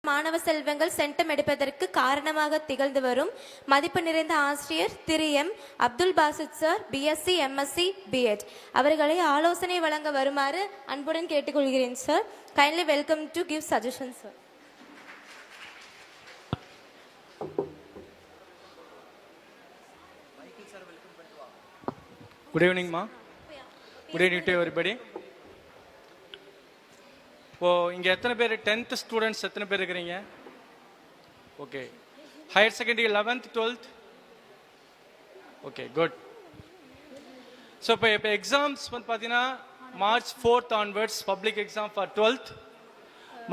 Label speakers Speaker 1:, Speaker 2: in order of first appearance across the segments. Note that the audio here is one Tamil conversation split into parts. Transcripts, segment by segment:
Speaker 1: மாணவ செல்வங்கள் சென்டம் எடுப்பதற்கு காரணமாக திகழ்ந்து வரும் மதிப்பு நிறைந்த ஆசிரியர் Thiru M Abdul Basith sir, BSc, MSc, BEd அவர்களை ஆலோசனை வழங்க வருமாறு அன்புடன் கேட்டுக்கொள்கிறேன் sir. Kindly welcome to give suggestion sir.
Speaker 2: Good evening, ma. Good evening to everybody. இப்போ இங்கே எத்தனை பேர் 10th ஸ்டூடெண்ட்ஸ் எத்தனை பேர் இருக்கிறீங்க? Okay. Higher secondary 11th 12th? Okay, good. So இப்போ எக்ஸாம்ஸ் வந்து பார்த்தீங்கன்னா March 4th onwards public exam for 12th,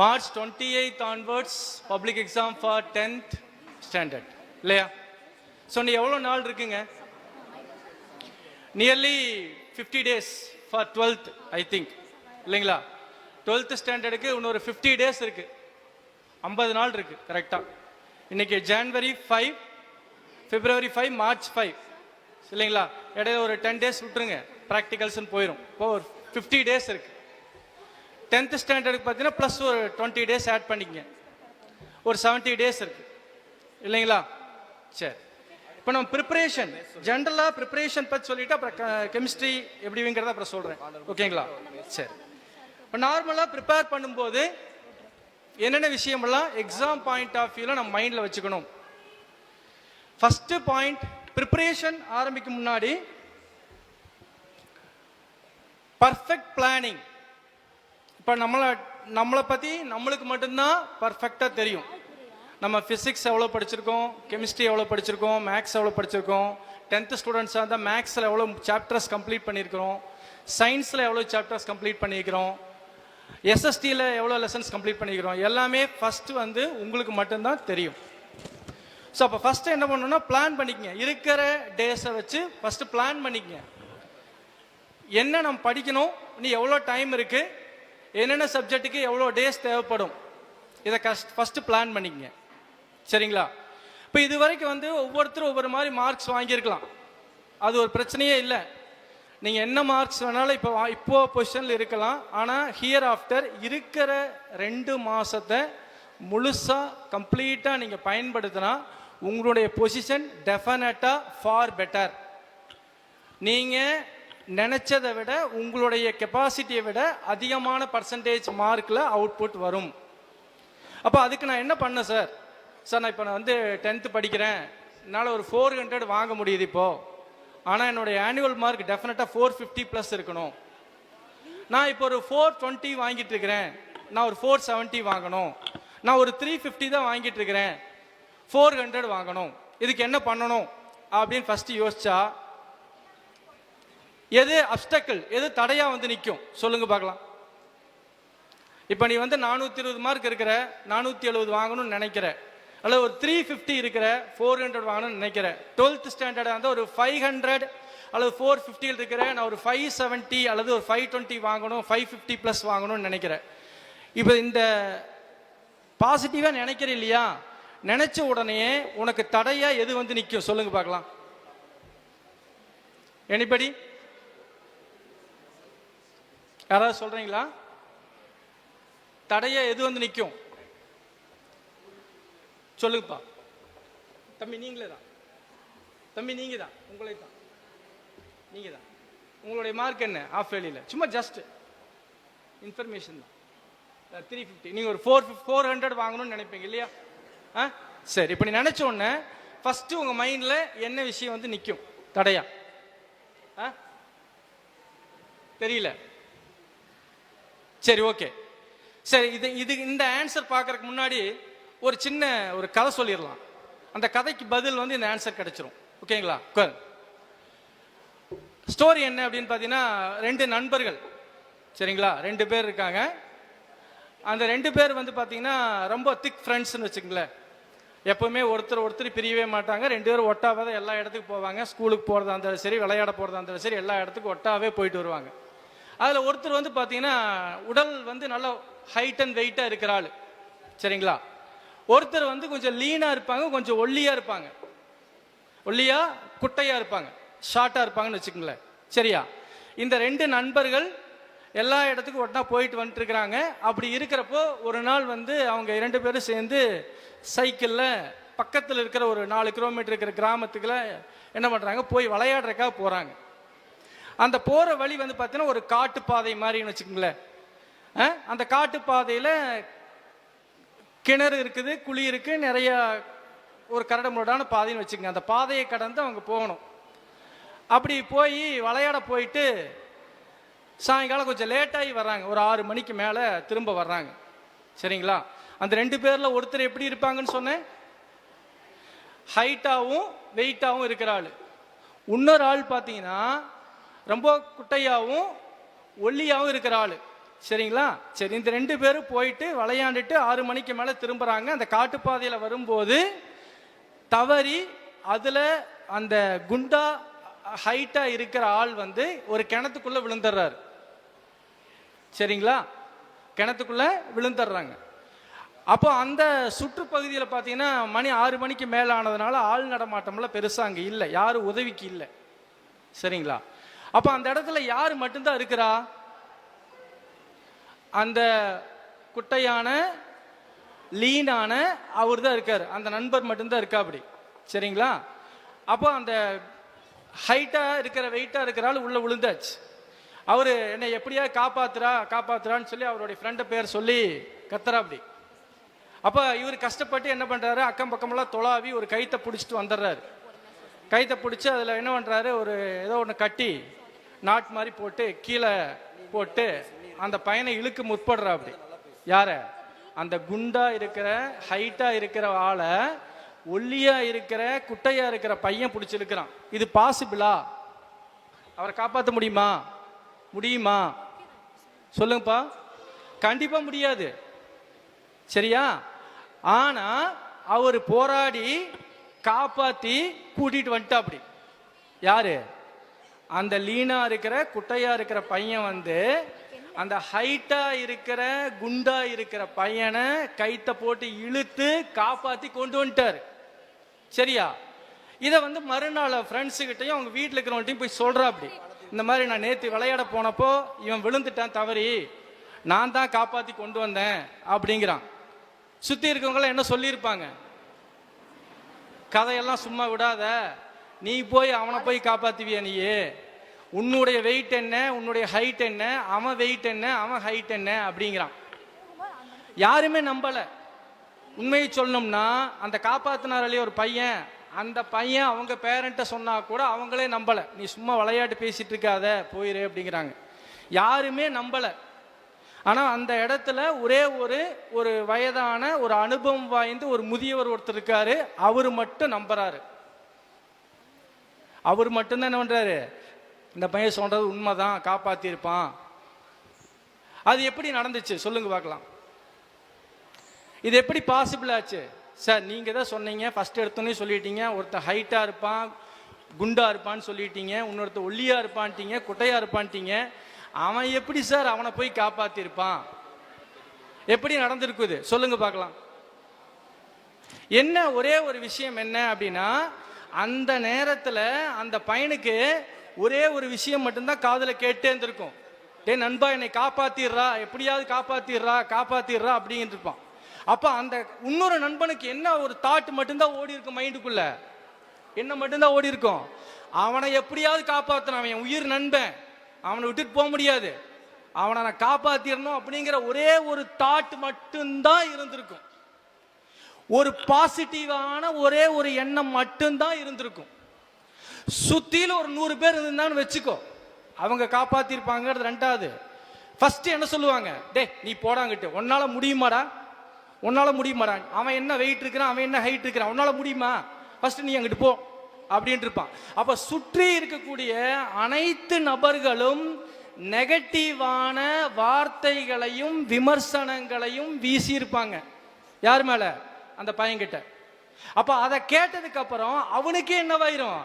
Speaker 2: March 28th onwards public exam for 10th standard, இல்லையா? ஸோ நீ எவ்வளோ நாள் இருக்குங்க? Nearly 50 days for 12th, I think, இல்லைங்களா? 12th ஸ்டாண்டர்டுக்கு இன்னொரு 50 days இருக்கு, 50 நாள் இருக்கு கரெக்டாக. இன்னைக்கு January 5, February 5, March 5, இல்லைங்களா? இடையில ஒரு 10 days விட்டுருங்க, ப்ராக்டிகல்ஸ்னு போயிடும். இப்போ ஒரு 50 days இருக்கு. 10th ஸ்டாண்டர்டுக்கு பார்த்தீங்கன்னா ப்ளஸ் ஒரு 20 days ஆட் பண்ணிக்கங்க, ஒரு 70 days இருக்கு, இல்லைங்களா? சரி, இப்போ நம்ம ப்ரிப்பரேஷன் ஜென்ரலாக ப்ரிப்பரேஷன் பற்றி சொல்லிட்டு அப்புறம் கெமிஸ்ட்ரி எப்படிங்கிறத அப்புறம் சொல்கிறேன், ஓகேங்களா? சரி, இப்போ நார்மலாக ப்ரிப்பேர் பண்ணும்போது என்னென்ன விஷயமெல்லாம் எக்ஸாம் பாயிண்ட் ஆஃப் வியூவில் நம்ம மைண்டில் வச்சுக்கணும். ஃபஸ்ட்டு பாயிண்ட், ப்ரிப்பரேஷன் ஆரம்பிக்கும் முன்னாடி பர்ஃபெக்ட் பிளானிங். இப்போ நம்மளை பற்றி நம்மளுக்கு மட்டும்தான் பர்ஃபெக்டாக தெரியும். நம்ம ஃபிசிக்ஸ் எவ்வளோ படிச்சிருக்கோம், கெமிஸ்ட்ரி எவ்வளோ படிச்சிருக்கோம், மேக்ஸ் எவ்வளோ படிச்சிருக்கோம், 10th ஸ்டூடெண்ட்ஸாக இருந்தால் மேக்ஸில் எவ்வளோ சாப்டர்ஸ் கம்ப்ளீட் பண்ணியிருக்கிறோம், சயின்ஸில் எவ்வளோ சாப்டர்ஸ் கம்ப்ளீட் பண்ணியிருக்கிறோம், எஸ்எஸ்டியில் எவ்வளோ லெசன்ஸ் கம்ப்ளீட் பண்ணிக்கிறோம், எல்லாமே ஃபஸ்ட்டு வந்து உங்களுக்கு மட்டும்தான் தெரியும். ஸோ அப்போ ஃபஸ்ட்டு என்ன பண்ணணும்னா பிளான் பண்ணிக்கங்க. இருக்கிற டேஸை வச்சு ஃபஸ்ட்டு பிளான் பண்ணிக்கங்க. என்ன நம்ம படிக்கணும், நீ எவ்வளோ டைம் இருக்குது, என்னென்ன சப்ஜெக்ட்டுக்கு எவ்வளோ டேஸ் தேவைப்படும், இதை ஃபஸ்ட்டு பிளான் பண்ணிக்கங்க, சரிங்களா? இப்போ இது வரைக்கும் வந்து ஒவ்வொருத்தரும் ஒவ்வொரு மாதிரி மார்க்ஸ் வாங்கியிருக்கலாம், அது ஒரு பிரச்சனையே இல்லை. நீங்கள் என்ன மார்க்ஸ் வேணாலும் இப்போ பொசிஷனில் இருக்கலாம். ஆனால் ஹியர் ஆஃப்டர் இருக்கிற 2 மாதத்தை முழுசாக கம்ப்ளீட்டாக நீங்கள் பயன்படுத்தினா உங்களுடைய பொசிஷன் டெஃபினட்டாக ஃபார் பெட்டர். நீங்கள் நினச்சதை விட உங்களுடைய கெப்பாசிட்டியை விட அதிகமான பர்சன்டேஜ் மார்க்கில் அவுட்புட் வரும். அப்போ அதுக்கு நான் என்ன பண்ணேன் சார்? நான் இப்போ வந்து 10th படிக்கிறேன், என்னால் ஒரு 400 வாங்க முடியுது இப்போது. ஆனால் என்னுடைய ஆனுவல் மார்க் டெஃபினட்டாக 450+ இருக்கணும். நான் இப்போ ஒரு 420 வாங்கிட்டு இருக்கிறேன், நான் ஒரு 470 வாங்கணும். நான் ஒரு 350 தான் வாங்கிட்டு இருக்கிறேன், 400 வாங்கணும். இதுக்கு என்ன பண்ணணும் அப்படின்னு ஃபஸ்ட்டு யோசிச்சா எது அப்டக்கிள், எது தடையாக வந்து நிற்கும் சொல்லுங்க பார்க்கலாம். இப்போ நீ வந்து 420 மார்க் இருக்கிற, 470 வாங்கணும்னு நினைக்கிற, அல்லது ஒரு 350 இருக்கிற, 400 வாங்கணும்னு நினைக்கிற. 12th ஸ்டாண்டர்டாக இருந்தால் ஒரு 500 அல்லது 450 இருக்கிற, நான் ஒரு 570 அல்லது ஒரு 520 வாங்கணும், 550+ வாங்கணும்னு நினைக்கிறேன். இப்போ இந்த பாசிட்டிவாக நினைக்கிற இல்லையா, நினைச்ச உடனே உனக்கு தடையாக எது வந்து நிற்கும் சொல்லுங்க பார்க்கலாம். எனிபடி யாராவது சொல்றீங்களா? தடைய எது வந்து நிற்கும் சொல்லுங்கப்பா. தம்பி நீங்களே தான், தம்பி நீங்க தான், உங்களே தான், நீங்க தான். உங்களுடைய மார்க் என்ன ஆஃப் வேலியில்? சும்மா ஜஸ்ட் இன்ஃபர்மேஷன் தான். 350, நீங்கள் ஒரு 400 வாங்கணும்னு நினைப்பீங்க இல்லையா? சரி, இப்போ நீ நினைச்ச உடனே ஃபர்ஸ்ட் உங்க மைண்ட்ல என்ன விஷயம் வந்து நிற்கும் தடையா? தெரியல. சரி, ஓகே. சரி, இந்த ஆன்சர் பார்க்கறதுக்கு முன்னாடி ஒரு சின்ன ஒரு கதை சொல்லிடலாம். அந்த கதைக்கு பதில் வந்து இந்த ஆன்சர் கிடைச்சிரும், ஓகேங்களா? ஸ்டோரி என்ன அப்படின்னு பார்த்தீங்கன்னா, 2 நண்பர்கள், சரிங்களா? 2 பேர் இருக்காங்க. அந்த 2 பேர் வந்து பார்த்தீங்கன்னா ரொம்ப திக் ஃப்ரெண்ட்ஸ்னு வச்சுங்களேன். எப்பவுமே ஒருத்தர் பிரியவே மாட்டாங்க. 2 பேரும் ஒட்டாவே தான் எல்லா இடத்துக்கு போவாங்க. ஸ்கூலுக்கு போகிறதா இருந்தாலும் சரி, விளையாட போகிறதா இருந்தாலும் சரி, எல்லா இடத்துக்கும் ஒட்டாவே போயிட்டு வருவாங்க. அதில் ஒருத்தர் வந்து பார்த்தீங்கன்னா உடல் வந்து நல்லா ஹைட் அண்ட் வெயிட்டாக இருக்கிற ஆள், சரிங்களா? ஒருத்தர் வந்து கொஞ்சம் லீனாக இருப்பாங்க, கொஞ்சம் ஒல்லியாக இருப்பாங்க, ஒல்லியாக குட்டையாக இருப்பாங்க, ஷார்ட்டாக இருப்பாங்கன்னு வச்சுக்கோங்களேன், சரியா? இந்த 2 நண்பர்கள் எல்லா இடத்துக்கும் ஒன்றா போயிட்டு வந்துட்டு இருக்கிறாங்க. அப்படி இருக்கிறப்போ ஒரு நாள் வந்து அவங்க 2 பேரும் சேர்ந்து சைக்கிளில் பக்கத்தில் இருக்கிற ஒரு 4 கிலோமீட்டர் இருக்கிற கிராமத்துக்குள்ள என்ன பண்ணுறாங்க, போய் விளையாடுறதுக்காக போகிறாங்க. அந்த போகிற வழி வந்து பார்த்தீங்கன்னா ஒரு காட்டு பாதை மாதிரின்னு வச்சுக்கோங்களேன். அந்த காட்டு பாதையில் கிணறு இருக்குது, குழி இருக்குது, நிறைய ஒரு கரடுமுரடான பாதைன்னு வச்சுக்கோங்க. அந்த பாதையை கடந்து அவங்க போகணும். அப்படி போய் விளையாட போயிட்டு சாயங்காலம் கொஞ்சம் லேட்டாகி வர்றாங்க. ஒரு 6 மணிக்கு மேலே திரும்ப வர்றாங்க. சரிங்களா? அந்த 2 பேரில் ஒருத்தர் எப்படி இருப்பாங்கன்னு சொன்னேன், ஹைட்டாகவும் வெயிட்டாகவும் இருக்கிற ஆள். இன்னொரு ஆள் பார்த்தீங்கன்னா ரொம்ப குட்டையாகவும் ஒல்லியாகவும் இருக்கிற ஆள். சரிங்களா? சரி, இந்த 2 பேரும் போயிட்டு விளையாண்டுட்டு 6 மணிக்கு மேலே திரும்புகிறாங்க. அந்த காட்டுப்பாதையில் வரும்போது தவறி அதில் அந்த குண்டா ஹைட்டாக இருக்கிற ஆள் வந்து ஒரு கிணத்துக்குள்ளே விழுந்துடுறாரு. சரிங்களா? கிணத்துக்குள்ளே விழுந்துடுறாங்க. அப்போ அந்த சுற்றுப்பகுதியில் பார்த்தீங்கன்னா மணி 6 மணிக்கு மேலே ஆனதுனால ஆள் நடமாட்டம்லாம் பெருசாக அங்கே இல்லை, யாரும் உதவிக்கு இல்லை. சரிங்களா? அப்போ அந்த இடத்துல யார் மட்டும்தான் இருக்கிறா? அந்த குட்டையான லீனான அவர் தான் இருக்கார், அந்த நண்பர் மட்டும்தான் இருக்கா அப்படி. சரிங்களா? அப்போ அந்த ஹைட்டாக இருக்கிற வெயிட்டாக இருக்கிற ஆள் உள்ளே விழுந்தாச்சு. அவர் என்னை எப்படியா காப்பாத்துறான்னு சொல்லி அவருடைய ஃப்ரெண்டை பேர் சொல்லி கத்துறா அப்படி. அப்போ இவர் கஷ்டப்பட்டு என்ன பண்ணுறாரு, அக்கம் பக்கமெல்லாம் தொலாவி ஒரு கைத்தை பிடிச்சிட்டு வந்துடுறாரு. கைத்தை பிடிச்சி அதில் என்ன பண்ணுறாரு, ஒரு ஏதோ ஒன்று கட்டி நாட் மாதிரி போட்டு கீழே போட்டு அந்த பையனை இழுக்க முற்படுறா அப்படி. யார? அந்த குண்டா இருக்கிற ஹைட்டா இருக்கிற ஆளை ஒல்லியா இருக்கிற குட்டையா இருக்கிற பையன் பிடிச்சி இழுக்கிறான். இது பாசிபிளா? அவரை காப்பாற்ற முடியுமா? முடியுமா? சொல்லுங்கப்பா. கண்டிப்பா முடியாது. சரியா? ஆனா அவர் போராடி காப்பாத்தி கூட்டிட்டு வந்துட்டா அப்படி. யாரு? அந்த லீனா இருக்கிற குட்டையா இருக்கிற பையன் வந்து அந்த ஹைட்டா இருக்கிற குண்டா இருக்கிற பையனை கைத்தை போட்டு இழுத்து காப்பாத்தி கொண்டு வந்துட்டாரு. சரியா? இதை வந்து மறுநாள் ஃப்ரெண்ட்ஸு கிட்டையும் அவங்க வீட்டில் இருக்கிறவங்கள்ட்டையும் போய் சொல்றா அப்படி. இந்த மாதிரி நான் நேற்று விளையாட போனப்போ இவன் விழுந்துட்டான் தவறி, நான் தான் காப்பாத்தி கொண்டு வந்தேன் அப்படிங்கிறான். சுத்தி இருக்கவங்களாம் என்ன சொல்லியிருப்பாங்க, கதையெல்லாம் சும்மா விடாத, நீ போய் அவனை போய் காப்பாத்துவியா, நீயே உன்னுடைய வெயிட் என்ன, உன்னுடைய ஹைட் என்ன, அவன் வெயிட் என்ன, அவன் ஹைட் என்ன அப்படிங்கிறான். யாருமே நம்பல. உண்மையை சொல்லணும்னா அந்த காப்பாத்தினார் இல்லையா ஒரு பையன், அந்த பையன் அவங்க பேரண்ட்டை சொன்னா கூட அவங்களே நம்பல. நீ சும்மா விளையாட்டு பேசிட்டு இருக்காத, போயிரு அப்படிங்கிறாங்க. யாருமே நம்பல. ஆனா அந்த இடத்துல ஒரே ஒரு வயதான ஒரு அனுபவம் வாய்ந்த ஒரு முதியவர் ஒருத்தர் இருக்காரு. அவரு மட்டும் நம்புறாரு. அவர் மட்டும்தான் என்ன பண்றாரு, இந்த பையன் சொல்றது உண்மைதான், காப்பாத்திருப்பான். அது எப்படி நடந்துச்சு சொல்லுங்க பார்க்கலாம். இது எப்படி பாசிபிள் ஆச்சு? சார் நீங்க தான் சொன்னீங்க, ஃபர்ஸ்ட் எடுத்தோன்னே சொல்லிட்டீங்க, ஒருத்தர் ஹைட்டா இருப்பான் குண்டா இருப்பான்னு சொல்லிட்டீங்க, இன்னொருத்தர் ஒல்லியா இருப்பான்ட்டீங்க, குட்டையா இருப்பான்ட்டீங்க. அவன் எப்படி சார் அவனை போய் காப்பாத்திருப்பான்? எப்படி நடந்திருக்குது சொல்லுங்க பார்க்கலாம். என்ன ஒரே ஒரு விஷயம் என்ன அப்படின்னா, அந்த நேரத்துல அந்த பையனுக்கு ஒரே ஒரு விஷயம் மட்டும்தான் காதுல கேட்டே இருந்திருக்கும். டே நண்பா, என்னை காப்பாத்திடுறா, எப்படியாவது காப்பாத்திடுறா அப்படின்ட்டு இருப்பான். அப்ப அந்த இன்னொரு நண்பனுக்கு என்ன ஒரு தாட் மட்டும்தான் ஓடி இருக்கும் மைண்டுக்குள்ள. என்ன மட்டும்தான் ஓடி இருக்கும், அவனை எப்படியாவது காப்பாற்றணும், அவன் உயிர் நண்பன், அவனை விட்டுட்டு போக முடியாது, அவனை நான் காப்பாத்திடணும் அப்படிங்கிற ஒரே ஒரு தாட் மட்டும்தான் இருந்திருக்கும். ஒரு பாசிட்டிவான ஒரே ஒரு எண்ணம் மட்டும்தான் இருந்திருக்கும். சுத்தில ஒரு 100 பேர் இருந்தான்னு வச்சுக்கோ, அவங்க காப்பாத்திருப்பாங்கிறது ரெண்டாவது. ஃபர்ஸ்ட் என்ன சொல்லுவாங்க, டே நீ போடாங்கிட்டு, உன்னால முடியுமாடா, அவன் என்ன வெயிட் இருக்கிறான், அவன் என்ன ஹைட் இருக்கிறான், உன்னால முடியுமா, ஃபர்ஸ்ட் நீ அங்கிட்டு போ அப்படின்ட்டு இருப்பான். அப்ப சுற்றி இருக்கக்கூடிய அனைத்து நபர்களும் நெகட்டிவான வார்த்தைகளையும் விமர்சனங்களையும் வீசியிருப்பாங்க. யார் மேல? அந்த பையன்கிட்ட. அப்ப அதை கேட்டதுக்கு அப்புறம் அவனுக்கே என்னவாயிரும்,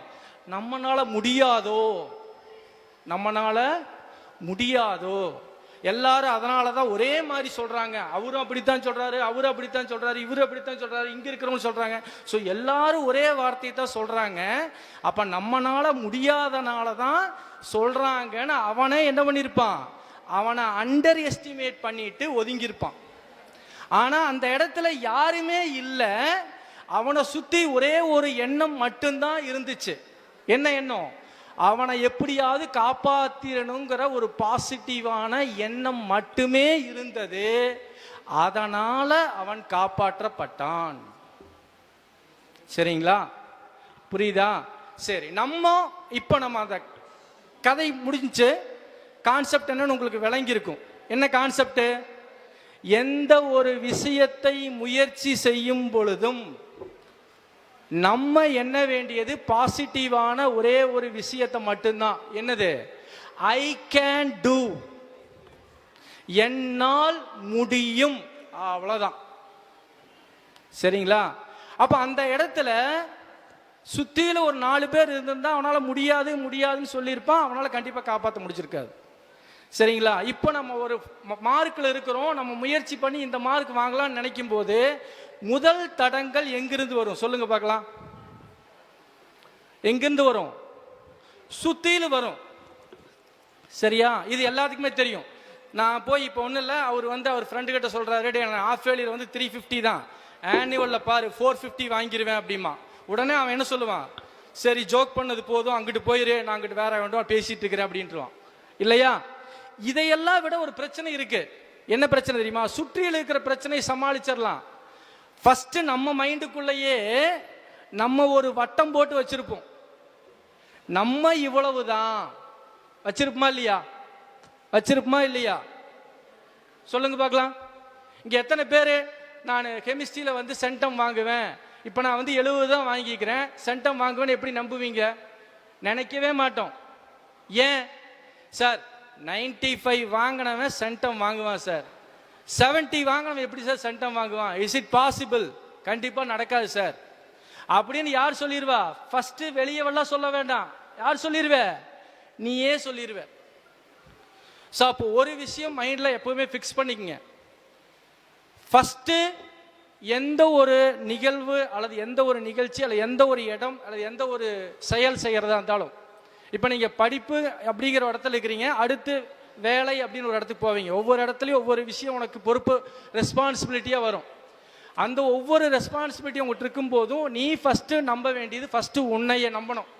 Speaker 2: நம்மனால முடியாதோ. எல்லாரும் அதனாலதான் ஒரே மாதிரி சொல்றாங்க, அவரும் அப்படித்தான் சொல்றாரு, இவரு அப்படித்தான் சொல்றாரு, இங்க இருக்கிறவங்க சொல்றாங்க. ஸோ எல்லாரும் ஒரே வார்த்தையை தான் சொல்றாங்க. அப்ப நம்மனால முடியாதனால தான் சொல்றாங்கன்னு அவனே என்ன பண்ணிருப்பான், அவனை அண்டர் எஸ்டிமேட் பண்ணிட்டு ஒதுங்கியிருப்பான். ஆனா அந்த இடத்துல யாருமே இல்லை, அவனை சுத்தி ஒரே ஒரு எண்ணம் மட்டும்தான் இருந்துச்சு. என்ன எண்ணம்? அவனை எப்படியாவது காப்பாத்திரணுங்கிற ஒரு பாசிட்டிவான எண்ணம் மட்டுமே இருந்தது. அதனால அவன் காப்பாற்றப்பட்டான். சரிங்களா? புரியுதா? சரி, இப்ப நம்ம அந்த கதை முடிஞ்சு கான்செப்ட் என்னன்னு உங்களுக்கு விளங்கி இருக்கும். என்ன கான்செப்ட்? எந்த ஒரு விஷயத்தை முயற்சி செய்யும் பொழுதும் நம்ம என்ன வேண்டியது? பாசிட்டிவான ஒரே ஒரு விஷயத்தை மட்டும்தான். என்னது? ஐ கேன் டூ, என்னால் முடியும், அவ்வளவுதான். சரிங்களா? அப்ப அந்த இடத்துல சுத்தியில ஒரு 4 பேர் இருந்திருந்தா அவனால முடியாதுன்னு சொல்லியிருப்பான், அவனால கண்டிப்பா காப்பாற்ற முடிச்சிருக்காது. சரிங்களா? இப்போ நம்ம ஒரு மார்க்கில் இருக்கிறோம், நம்ம முயற்சி பண்ணி இந்த மார்க் வாங்கலாம்னு நினைக்கும் போது முதல் தடங்கள் எங்கிருந்து வரும் சொல்லுங்க பார்க்கலாம்? எங்கிருந்து வரும்? சுத்தியில வரும். சரியா? இது எல்லாத்துக்குமே தெரியும். நான் போய் இப்போ ஒன்றும் இல்லை, அவர் ஃப்ரெண்டு கிட்ட சொல்றாரு, ஆஃப் ஃபெயிலியர் 350 தான், ஆனுவலில் பாரு 450 வாங்கிடுவேன் அப்படிமா. உடனே அவன் என்ன சொல்லுவான்? சரி, ஜோக் பண்ணது போதும், அங்கிட்டு போயிரு, நான் அங்கிட்டு வேற வேண்டும் பேசிட்டு இருக்கிறேன் அப்படின்ட்டுருவான். இல்லையா? இதையெல்லாம் விட ஒரு பிரச்சனை இருக்கு. என்ன பிரச்சனை தெரியுமா? சுற்றியில் இருக்கிற பிரச்சனையை சமாளிச்சிடலாம். ஃபர்ஸ்ட் நம்ம மைண்டுக்குள்ளேயே நம்ம ஒரு வட்டம் போட்டு வச்சிருப்போம். நம்ம இவ்வளவுதான் வச்சிருப்போமா இல்லையா? வச்சிருப்போமா இல்லையா? சொல்லுங்க பார்க்கலாம். இங்க எத்தனை பேரு நான் கெமிஸ்ட்ரியில சென்டம் வாங்குவேன், இப்ப நான் 70 தான் வாங்கிக்கிறேன், சென்டம் வாங்குவேன்னு எப்படி நம்புவீங்க? நினைக்கவே மாட்டோம். ஏன் சார்? 95 வாங்கினவன் சென்டம் வாங்குவான் சார், 70 வாங்கினவன் எப்படி சார் சென்டம் வாங்குவான்? Is it possible? கண்டிப்பா நடக்காது சார் அப்படின்னு யார் சொல்லிடுவா? ஃபர்ஸ்ட் வெளியே வெல்லாம் சொல்ல வேண்டாம். யார் சொல்லிடுவ? நீயே சொல்லிடுவ. ஸோ அப்போ ஒரு விஷயம் மைண்ட்ல எப்பவுமே ஃபிக்ஸ் பண்ணிக்கங்க. ஃபர்ஸ்ட் எந்த ஒரு நிகழ்வு அல்லது எந்த ஒரு நிகழ்ச்சி அல்லது எந்த ஒரு இடம் அல்லது எந்த ஒரு செயல் செய்யறதா இருந்தாலும், இப்போ நீங்கள் படிப்பு அப்படிங்கிற இடத்துல இருக்கிறீங்க, அடுத்து வேலை அப்படின்னு ஒரு இடத்துக்கு போவீங்க. ஒவ்வொரு இடத்துலையும் ஒவ்வொரு விஷயம் உனக்கு பொறுப்பு, ரெஸ்பான்சிபிலிட்டியாக வரும். அந்த ஒவ்வொரு ரெஸ்பான்சிபிலிட்டியும் உங்கள்கிட்ட இருக்கும் போதும் நீ ஃபஸ்ட்டு நம்ப வேண்டியது, ஃபஸ்ட்டு உன்னையே நம்பணும்,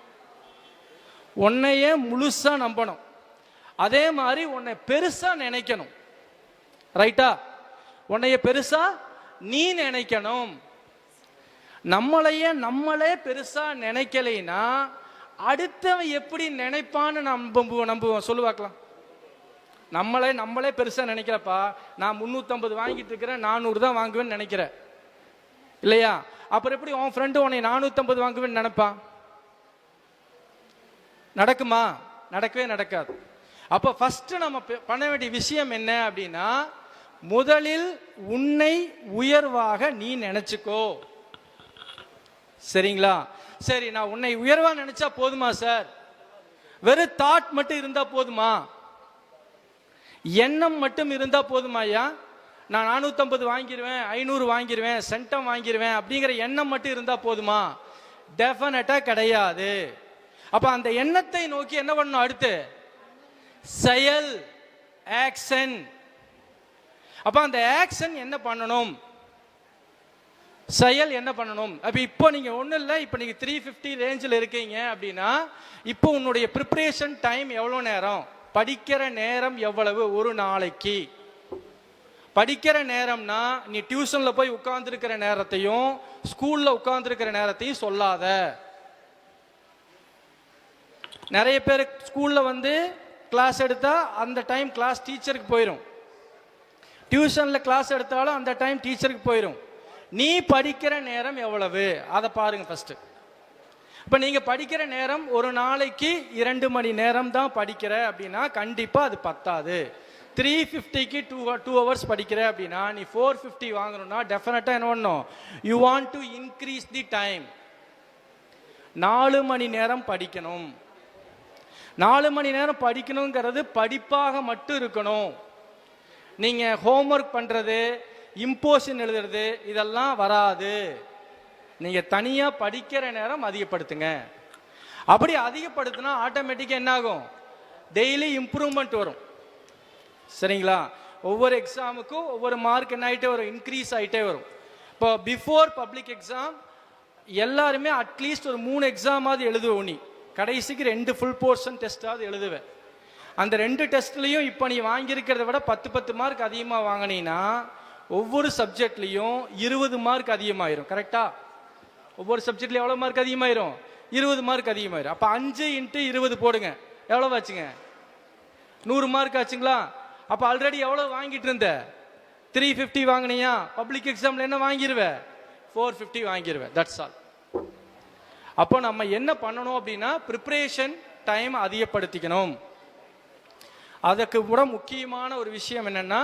Speaker 2: உன்னையே முழுசாக நம்பணும். அதே மாதிரி உன்னை பெருசாக நினைக்கணும். ரைட்டா? உன்னைய பெருசாக நீ நினைக்கணும். நம்மளே பெருசாக நினைக்கலைன்னா அடுத்தவன் எப்படி நினைப்பான்னு நம்புவோம்? சொல்லுவாக்கலாம். நம்மளே பெருசா நினைக்கிறப்பா, நான் 350 வாங்கிட்டு இருக்கிறேன், 400 தான் வாங்குவேன்னு நினைக்கிறேன் இல்லையா? அப்புறம் எப்படி உன் ஃப்ரெண்டு உன்னை 450 வாங்குவேன்னு நினைப்பான்? நடக்குமா? நடக்கவே நடக்காது. அப்போ ஃபர்ஸ்ட் நம்ம பண்ண வேண்டிய விஷயம் என்ன அப்படின்னா, முதலில் உன்னை உயர்வாக நீ நினைச்சுக்கோ. சரிங்களா? சரி, நான் உன்னை உயர்வா நினைச்சா போதுமா சார்? வெறும் தாட் மட்டும் இருந்தா போதுமா? எண்ணம் மட்டும் இருந்தா போதுமாயா? நான் 450 வாங்கிடுவேன், 500 வாங்கிடுவேன், சென்டம் வாங்கிடுவேன் அப்படிங்கிற எண்ணம் மட்டும் இருந்தா போதுமா? டெஃபினட்டா கிடையாது. அப்ப அந்த எண்ணத்தை நோக்கி என்ன பண்ணணும்? அடுத்து செயல், ஆக்ஷன். அப்ப அந்த ஆக்ஷன் என்ன பண்ணணும்? செயல் என்ன பண்ணணும்? அப்ப இப்போ நீங்க ஒன்றும் இல்லை, இப்போ நீங்க 350 ரேஞ்சில் இருக்கீங்க அப்படின்னா, இப்போ உன்னுடைய ப்ரிப்பரேஷன் டைம் எவ்வளோ நேரம்? படிக்கிற நேரம் எவ்வளவு ஒரு நாளைக்கு? படிக்கிற நேரம்னா நீ டியூஷன்ல போய் உட்கார்ந்துருக்கிற நேரத்தையும் ஸ்கூல்ல உட்கார்ந்துருக்கிற நேரத்தையும் சொல்லாத. நிறைய பேர் ஸ்கூல்ல கிளாஸ் எடுத்தா அந்த டைம் கிளாஸ் டீச்சருக்கு போயிடும், டியூஷன்ல கிளாஸ் எடுத்தாலும் அந்த டைம் டீச்சருக்கு போயிடும். நீ படிக்கிற நேரம் எவ்வளவு அதை பாருங்க ஃபர்ஸ்ட். இப்ப நீங்க படிக்கிற நேரம் ஒரு நாளைக்கு 2 மணி நேரம் தான் படிக்கிற அப்படின்னா கண்டிப்பா அது பத்தாது. 350க்கு 2 hours படிக்கிற அப்படின்னா நீ 450 வாங்கணும்னா டெஃபினட்டா என்ன பண்ணணும்? You want to increase the time. 4 மணி நேரம் படிக்கணும். 4 மணி நேரம் படிக்கணுங்கிறது படிப்பாக மட்டும் இருக்கணும். நீங்க ஹோம்ஒர்க் பண்றது, இம்போஷன் எழுதுறது இதெல்லாம் வராது. நீங்க தனியா படிக்கிற நேரம் அதிகப்படுத்துங்க. அப்படி அதிகப்படுத்தினா ஆட்டோமேட்டிக்கா என்ன ஆகும்? டெய்லி இம்ப்ரூவ்மெண்ட் வரும். சரிங்களா? ஒவ்வொரு எக்ஸாமுக்கும் ஒவ்வொரு மார்க் என்ன ஆகிட்டே வரும், இன்க்ரீஸ் ஆகிட்டே வரும். இப்போ பிஃபோர் பப்ளிக் எக்ஸாம் எல்லாருமே அட்லீஸ்ட் ஒரு 3 எக்ஸாமாவது எழுதுவோம். நீ கடைசிக்கு 2 ஃபுல் போர்ஷன் டெஸ்ட்டாவது எழுதுவேன். அந்த 2 டெஸ்ட்லையும் இப்போ நீ வாங்கியிருக்கிறத விட 10 மார்க் அதிகமாக வாங்கினீங்கன்னா ஒவ்வொரு சப்ஜெக்ட்லையும் 20 மார்க் அதிகமாயிரும். கரெக்டா? ஒவ்வொரு சப்ஜெக்ட்லையும் எவ்வளோ மார்க் அதிகமாயிரும்? 20 மார்க் அதிகமாயிரும். அப்போ 5 × 20 போடுங்க, எவ்வளோ ஆச்சுங்க? 100 மார்க் ஆச்சுங்களா? அப்போ ஆல்ரெடி எவ்வளோ வாங்கிட்டு இருந்த? 350 வாங்கினியா? பப்ளிக் எக்ஸாமில் என்ன வாங்கிடுவ? 450 வாங்கிடுவ. That's all. அப்போ நம்ம என்ன பண்ணணும் அப்படின்னா ப்ரிப்பரேஷன் டைம் அதிகப்படுத்திக்கணும். அதுக்கு கூட முக்கியமான ஒரு விஷயம் என்னன்னா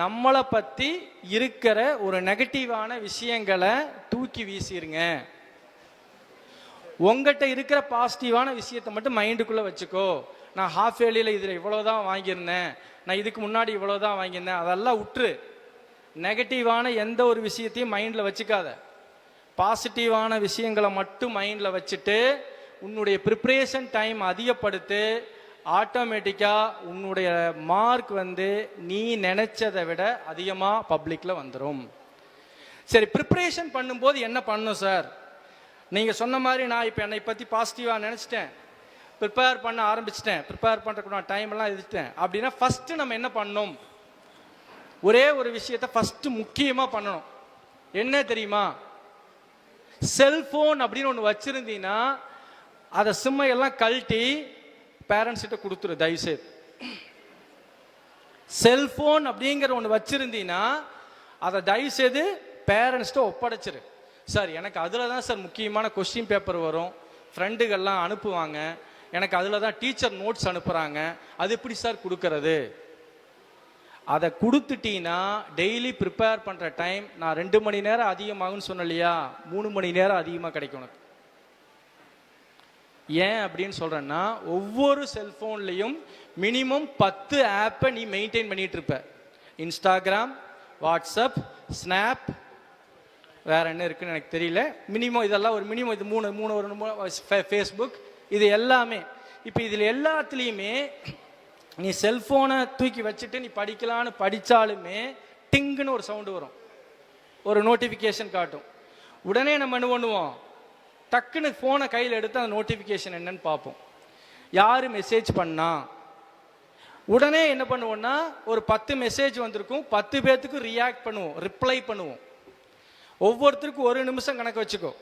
Speaker 2: நம்மளை பற்றி இருக்கிற ஒரு நெகட்டிவான விஷயங்களை தூக்கி வீசிருங்க. உங்ககிட்ட இருக்கிற பாசிட்டிவான விஷயத்தை மட்டும் மைண்டுக்குள்ளே வச்சுக்கோ. நான் ஹாஃப் இயர்லியில் இதில் இவ்வளோதான் வாங்கியிருந்தேன், நான் இதுக்கு முன்னாடி இவ்வளோதான் வாங்கியிருந்தேன், அதெல்லாம் விட்டுரு. நெகட்டிவான எந்த ஒரு விஷயத்தையும் மைண்டில் வச்சுக்காத. பாசிட்டிவான விஷயங்களை மட்டும் மைண்டில் வச்சுட்டு உன்னுடைய ப்ரிப்ரேஷன் டைம் அதிகப்படுத்து. ஆட்டோமேட்டிக்காக உன்னுடைய மார்க் நீ நினைச்சதை விட அதிகமாக பப்ளிக்கில் வந்துடும். சரி, ப்ரிப்ரேஷன் பண்ணும்போது என்ன பண்ணணும் சார்? நீங்கள் சொன்ன மாதிரி நான் இப்போ என்னை பற்றி பாசிட்டிவாக நினச்சிட்டேன், ப்ரிப்பேர் பண்ண ஆரம்பிச்சிட்டேன், ப்ரிப்பேர் பண்ணுறதுக்கு நான் டைம் எல்லாம் எடுத்துட்டேன் அப்படின்னா ஃபஸ்ட்டு நம்ம என்ன பண்ணணும்? ஒரே ஒரு விஷயத்தை ஃபஸ்ட்டு முக்கியமாக பண்ணணும். என்ன தெரியுமா? செல்ஃபோன் அப்படின்னு ஒன்று வச்சுருந்தீங்கன்னா அதை சிம்மையெல்லாம் கழட்டி பேரண்ட்ஸ் கிட்ட கொடுத்துரு தயவுசெய்து. செல்போன் அப்படிங்கிற ஒன்று வச்சிருந்தீங்கன்னா அதை தயவுசெய்து பேரண்ட்ஸ்கிட்ட ஒப்படைச்சிரு. சார் எனக்கு அதில் தான் சார் முக்கியமான கொஸ்டின் பேப்பர் வரும், ஃப்ரெண்டுகள்லாம் அனுப்புவாங்க, எனக்கு அதில் தான் டீச்சர் நோட்ஸ் அனுப்புகிறாங்க, அது எப்படி சார் கொடுக்கறது? அதை கொடுத்துட்டீங்கன்னா டெய்லி ப்ரிப்பேர் பண்ணுற டைம் நான் 2 மணி நேரம் அதிகமாகும்னு சொன்னேன் இல்லையா, 3 மணி நேரம் அதிகமாக கிடைக்கும் உனக்கு. ஏன் அப்படின்னு சொல்கிறேன்னா ஒவ்வொரு செல்ஃபோன்லேயும் மினிமம் 10 ஆப்பை நீ மெயின்டைன் பண்ணிகிட்டு இருப்ப. இன்ஸ்டாகிராம், வாட்ஸ்அப், ஸ்னாப், வேறு என்ன இருக்குன்னு எனக்கு தெரியல. மினிமம் இதெல்லாம் ஒரு மினிமம் இது 3 ஃபேஸ்புக், இது எல்லாமே. இப்போ இதில் எல்லாத்துலேயுமே நீ செல்ஃபோனை தூக்கி வச்சுட்டு நீ படிக்கலான்னு படித்தாலுமே டிங்குன்னு ஒரு சவுண்டு வரும், ஒரு நோட்டிஃபிகேஷன் காட்டும். உடனே நம்ம என்ன பண்ணுவோம்? டக்குன்னு ஃபோனை கையில் எடுத்து அந்த நோட்டிஃபிகேஷன் என்னன்னு பார்ப்போம். யார் மெசேஜ் பண்ணா? உடனே என்ன பண்ணுவோம்னா ஒரு 10 மெசேஜ் வந்திருக்கும், 10 பேர்த்துக்கு ரியாக்ட் பண்ணுவோம், ரிப்ளை பண்ணுவோம். ஒவ்வொருத்தருக்கும் 1 நிமிஷம் கணக்கு வச்சுக்கோ,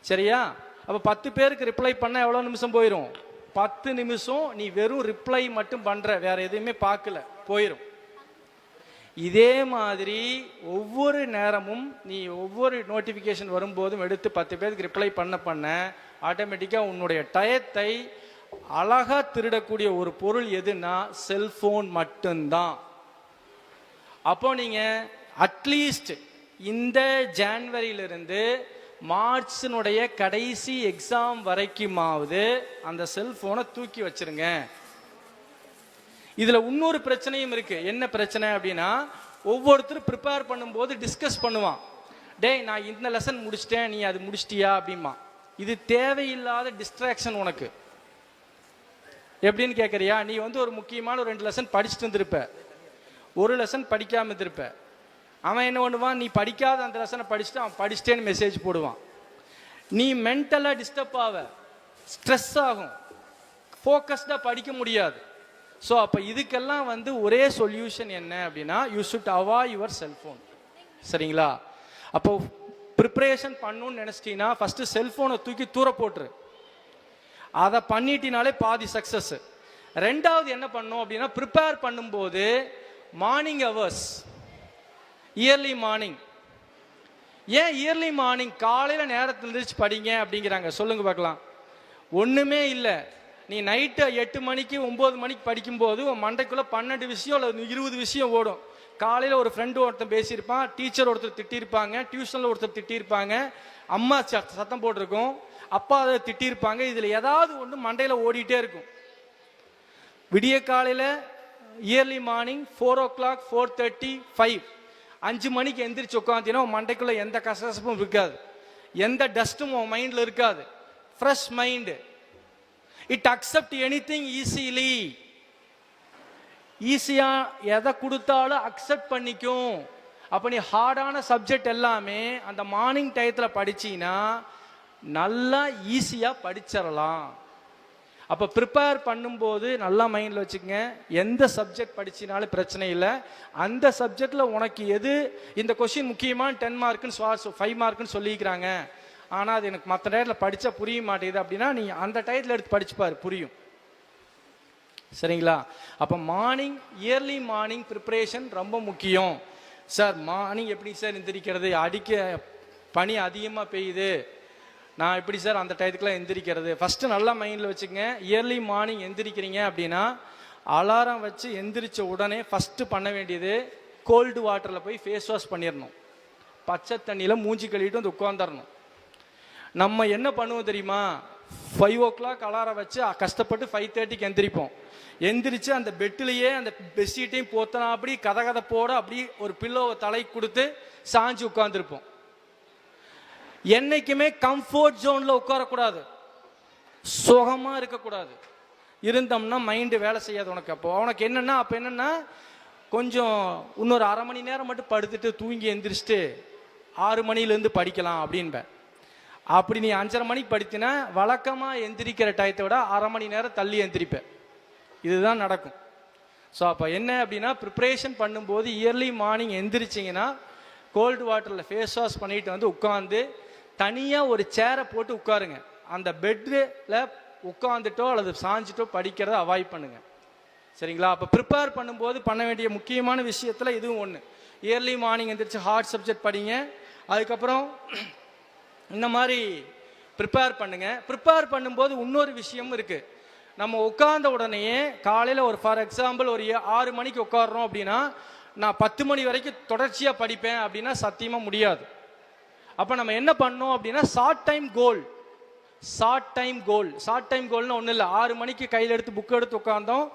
Speaker 2: சரியா? அப்போ 10 பேருக்கு ரிப்ளை பண்ண எவ்வளோ நிமிஷம் போயிடும்? 10 நிமிஷம் நீ வெறும் ரிப்ளை மட்டும் பண்ணுற, வேற எதுவுமே பார்க்கல, போயிடும். இதே மாதிரி ஒவ்வொரு நேரமும் நீ ஒவ்வொரு நோட்டிஃபிகேஷன் வரும்போதும் எடுத்து 10 பேருக்கு ரிப்ளை பண்ண ஆட்டோமேட்டிக்காக உன்னுடைய டயத்தை அழகாக திருடக்கூடிய ஒரு பொருள் எதுனா செல்ஃபோன் மட்டும்தான். அப்போ நீங்கள் அட்லீஸ்ட் இந்த ஜான்வரியிலிருந்து மார்ச்னுடைய கடைசி எக்ஸாம் வரைக்குமாவது அந்த செல்ஃபோனை தூக்கி வச்சிருங்க. இதில் இன்னொரு பிரச்சனையும் இருக்கு. என்ன பிரச்சனை அப்படின்னா ஒவ்வொருத்தரும் ப்ரிப்பேர் பண்ணும்போது டிஸ்கஸ் பண்ணுவான், டேய் நான் இந்த லெசன் முடிச்சிட்டேன், நீ அது முடிச்சிட்டியா அப்படிமா. இது தேவையில்லாத டிஸ்ட்ராக்ஷன் உனக்கு. எப்படின்னு கேட்குறியா? நீ ஒரு முக்கியமான 2 லெசன் படிச்சுட்டு இருந்திருப்ப, ஒரு லெசன் படிக்காமல் இருந்திருப்ப. அவன் என்ன பண்ணுவான்? நீ படிக்காத அந்த லெசனை படிச்சுட்டு அவன் படிச்சிட்டேன்னு மெசேஜ் போடுவான். நீ மென்டலாக டிஸ்டர்ப் ஆக, ஸ்ட்ரெஸ் ஆகும், ஃபோக்கஸ்டாக படிக்க முடியாது. ஸோ அப்போ இதுக்கெல்லாம் ஒரே சொல்யூஷன் என்ன அப்படின்னா you should avoid your cellphone. சரிங்களா? அப்போ ப்ரிப்ரேஷன் பண்ணணும்னு நினச்சிட்டீங்கன்னா ஃபஸ்ட்டு செல்ஃபோனை தூக்கி தூர போட்டுரு. அதை பண்ணிட்டினாலே பாதி சக்ஸஸ். ரெண்டாவது என்ன பண்ணணும் அப்படின்னா ப்ரிப்பேர் பண்ணும்போது மார்னிங் ஹவர்ஸ், இயர்லி மார்னிங். ஏன் இயர்லி மார்னிங்? காலையில் நேரத்தில் எழுந்திரிச்சு படிங்க அப்படிங்கிறாங்க, சொல்லுங்க பார்க்கலாம். ஒன்றுமே இல்லை. நீ நைட்டு 8 மணிக்கு 9 மணிக்கு படிக்கும்போது உன் மண்டைக்குள்ளே 12 விஷயம் இல்லை 20 விஷயம் ஓடும். காலையில் ஒரு ஃப்ரெண்டு ஒருத்தன் பேசியிருப்பான், டீச்சர் ஒருத்தர் திட்டியிருப்பாங்க, டியூஷனில் ஒருத்தர் திட்டியிருப்பாங்க, அம்மா சத்தம் போட்டிருக்கோம், அப்பா அதை திட்டியிருப்பாங்க. இதில் ஏதாவது ஒன்று மண்டையில் ஓடிட்டே இருக்கும். விடிய காலையில் இயர்லி மார்னிங் 4 o'clock, 4:30, 5, 5 மணிக்கு எந்திரிச்சு உட்காந்துன்னா உன் மண்டைக்குள்ளே எந்த கசகசப்பும் இருக்காது, எந்த டஸ்ட்டும் உன் மைண்டில் இருக்காது. Fresh mind. It accept anything easily. ஈஸியாக எதை கொடுத்தாலும் அக்செப்ட் பண்ணிக்கும். அப்போ நீ ஹார்டான சப்ஜெக்ட் எல்லாமே அந்த மார்னிங் டயத்தில் படிச்சின்னா நல்லா ஈஸியாக படிச்சிடலாம். அப்போ ப்ரிப்பேர் பண்ணும்போது நல்லா மைண்டில் வச்சுக்கங்க, எந்த சப்ஜெக்ட் படிச்சினாலும் பிரச்சனை இல்லை. அந்த சப்ஜெக்டில் உனக்கு எது இந்த கொஷின் முக்கியமான 10 மார்க்குன்னு 5 மார்க்குன்னு சொல்லிக்கிறாங்க, ஆனால் அது எனக்கு மற்ற டயத்தில் படித்தா புரிய மாட்டேங்குது அப்படின்னா நீ அந்த டயத்தில் எடுத்து படிச்சுப்பார், புரியும். சரிங்களா? அப்போ மார்னிங், இயர்லி மார்னிங் ப்ரிப்பரேஷன் ரொம்ப முக்கியம். சார் மார்னிங் எப்படி சார் எந்திரிக்கிறது, பனி அதிகமாக பெய்யுது, நான் எப்படி சார் அந்த டயத்துக்குலாம் எந்திரிக்கிறது? ஃபஸ்ட்டு நல்லா மைண்டில் வச்சுக்கங்க, இயர்லி மார்னிங் எந்திரிக்கிறீங்க அப்படின்னா அலாரம் வச்சு எந்திரிச்ச உடனே ஃபஸ்ட்டு பண்ண வேண்டியது கோல்டு வாட்டரில் போய் ஃபேஸ் வாஷ் பண்ணிடணும். பச்சை தண்ணியில் மூஞ்சி கழுவிட்டு வந்து உட்காந்துடணும். நம்ம என்ன பண்ணுவோம் தெரியுமா, 5 o'clock அலாரம் வச்சு கஷ்டப்பட்டு 5:30க்கு எந்திரிப்போம். எந்திரிச்சு அந்த பெட்டிலேயே அந்த பெட்ஷீட்டையும் போத்தனா அப்படி கதகதப்போட அப்படி ஒரு பில்லோவை தலை கொடுத்து சாஞ்சு உட்காந்துருப்போம். என்னைக்குமே கம்ஃபர்ட் ஜோன்ல உட்காரக்கூடாது, சுகமா இருக்கக்கூடாது. இருந்தோம்னா மைண்டு வேலை செய்யாது உனக்கு. அப்போ உனக்கு என்னன்னா, அப்போ என்னன்னா கொஞ்சம் இன்னொரு அரை மணி நேரம் மட்டும் படுத்துட்டு தூங்கி எந்திரிச்சிட்டு 6 மணிலேருந்து படிக்கலாம் அப்படின்ப. அப்படி நீ 5:30 மணிக்கு படித்தினா வழக்கமாக எந்திரிக்கிற டயத்தை விட அரை மணி நேரம் தள்ளி எந்திரிப்பேன். இதுதான் நடக்கும். ஸோ அப்போ என்ன அப்படின்னா, ப்ரிப்ரேஷன் பண்ணும்போது இயர்லி மார்னிங் எந்திரிச்சிங்கன்னா கோல்டு வாட்டரில் ஃபேஸ் வாஷ் பண்ணிட்டு வந்து உட்காந்து தனியாக ஒரு சேரை போட்டு உட்காருங்க. அந்த பெட்டில் உட்காந்துட்டோ அல்லது சாஞ்சிட்டோ படிக்கிறத அவாய்ட் பண்ணுங்க. சரிங்களா? அப்போ ப்ரிப்பேர் பண்ணும்போது பண்ண வேண்டிய முக்கியமான விஷயத்தில் இதுவும் ஒன்று. இயர்லி மார்னிங் எந்திரிச்சு ஹார்ட் சப்ஜெக்ட் படிங்க. அதுக்கப்புறம் இந்த மாதிரி ப்ரிப்பேர் பண்ணுங்க. ப்ரிப்பேர் பண்ணும்போது இன்னொரு விஷயமும் இருக்குது. நம்ம உட்கார்ந்த உடனேயே காலையில் ஒரு ஃபார் எக்ஸாம்பிள் ஒரு 6 மணிக்கு உட்காடுறோம் அப்படின்னா நான் 10 மணி வரைக்கும் தொடர்ச்சியாக படிப்பேன் அப்படின்னா சத்தியமாக முடியாது. அப்போ நம்ம என்ன பண்ணோம் அப்படின்னா ஷார்ட் டைம் கோல்னு ஒன்றும் இல்லை. 6 மணிக்கு கையில் எடுத்து புக் எடுத்து உட்காந்தோம்,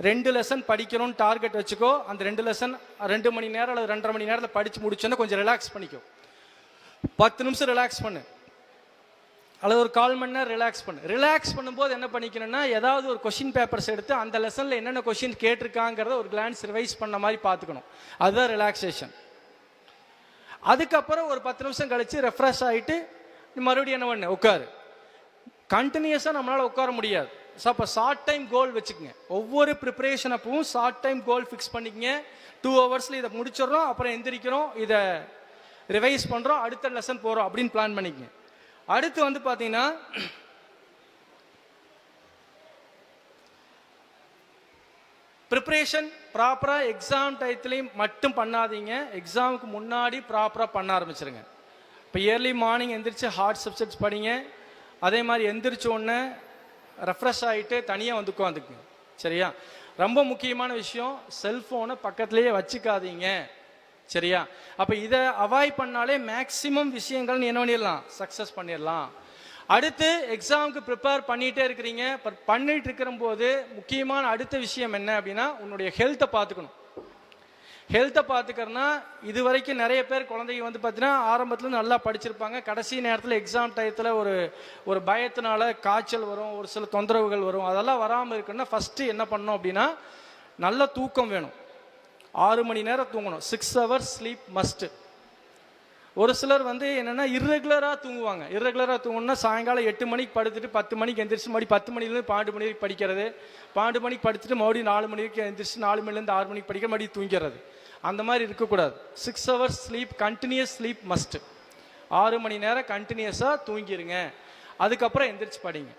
Speaker 2: 2 லெசன் படிக்கணும்னு டார்கெட் வச்சுக்கோ. அந்த 2 லெசன் 2 மணி நேரம் அல்லது 2.5 மணி நேரத்தில் படித்து முடிச்சோன்னா கொஞ்சம் ரிலாக்ஸ் பண்ணிக்கோ. 10 நிமிஷம் ரிலாக்ஸ் பண்ணு அல்லது ஒரு 1/4 மணி நேரம் ரிலாக்ஸ் பண்ணு. ரிலாக்ஸ் பண்ணும்போது என்ன பண்ணிக்கணும்னா ஏதாவது ஒரு கொஷின் பேப்பர்ஸ் எடுத்து அந்த லெசனில் என்னென்ன கொஷின் கேட்டிருக்காங்கிறத ஒரு கிளான்ஸ் ரிவைஸ் பண்ண மாதிரி பார்த்துக்கணும். அதுதான் ரிலாக்ஸேஷன். அதுக்கப்புறம் ஒரு 10 நிமிஷம் கழிச்சு ரெஃப்ரெஷ் ஆகிட்டு மறுபடியும் என்ன பண்ணு, உட்காரு. கண்டினியூஸாக நம்மளால் உட்கார முடியாது. ஸோ அப்போ ஷார்ட் டைம் கோல் வச்சுக்கோங்க. ஒவ்வொரு ப்ரிப்பரேஷன் அப்பவும் ஷார்ட் டைம் கோல் ஃபிக்ஸ் பண்ணிக்கங்க. 2 ஹவர்ஸில் இதை முடிச்சிடறோம், அப்புறம் எந்திரிக்கிறோம், இதை ரிவைஸ் பண்ணுறோம், அடுத்த லெசன் போகிறோம் அப்படின்னு பிளான் பண்ணிக்கங்க. அடுத்து வந்து பார்த்தீங்கன்னா ப்ரிப்பரேஷன் ப்ராப்பராக எக்ஸாம் டயத்துலேயும் மட்டும் பண்ணாதீங்க, எக்ஸாமுக்கு முன்னாடி ப்ராப்பராக பண்ண ஆரம்பிச்சிருங்க. இப்போ இயர்லி மார்னிங் எந்திரிச்சு ஹார்ட் சப்ஜெக்ட்ஸ் படிங்க. அதே மாதிரி எந்திரிச்ச உடனே ரெஃப்ரெஷ் ஆகிட்டு தனியாக வந்து உட்காந்துக்குங்க. சரியா? ரொம்ப முக்கியமான விஷயம், செல்ஃபோனை பக்கத்துலேயே வச்சுக்காதீங்க. சரியா? அப்போ இதை அவாய்ட் பண்ணாலே மேக்சிமம் விஷயங்கள் என்ன பண்ணிடலாம், சக்ஸஸ் பண்ணிடலாம். அடுத்து எக்ஸாமுக்கு ப்ரிப்பேர் பண்ணிகிட்டே இருக்கிறீங்க. பண்ணிட்டு இருக்கிற போது முக்கியமான அடுத்த விஷயம் என்ன அப்படின்னா உன்னுடைய ஹெல்த்தை பார்த்துக்கணும். ஹெல்த்தை பார்த்துக்கிறனா இது வரைக்கும் நிறைய பேர் குழந்தைங்க வந்து பார்த்தீங்கன்னா ஆரம்பத்தில் நல்லா படிச்சிருப்பாங்க, கடைசி நேரத்தில் எக்ஸாம் டயத்தில் ஒரு பயத்தினால காய்ச்சல் வரும், ஒரு சில தொந்தரவுகள் வரும். அதெல்லாம் வராமல் இருக்குன்னா ஃபஸ்ட்டு என்ன பண்ணணும் அப்படின்னா நல்ல தூக்கம் வேணும். 6 மணி நேரம் தூங்கணும். 6 hours ஸ்லீப் மஸ்ட்டு. ஒரு சிலர் வந்து என்னென்னா இர்ரெகுலராக தூங்குவாங்க. இர்ரெகுலராக தூங்கணும்னா சாயங்காலம் 8 மணிக்கு படுத்துட்டு 10 மணிக்கு எந்திரிச்சு மறுபடியும் 10 மணிலேருந்து 12 மணி வரைக்கும் படிக்கிறது, 12 மணிக்கு படிச்சுட்டு மறுபடியும் 4 மணி வரைக்கும் எந்திரிச்சு 4 மணிலேருந்து 6 மணிக்கு படிக்க மறுபடியும் தூங்கிறது. அந்த மாதிரி இருக்கக்கூடாது. 6 hours sleep, continuous sleep must. 6 மணி நேரம் கண்டினியூஸாக தூங்கிடுங்க. அதுக்கப்புறம் எந்திரிச்சு படிங்க.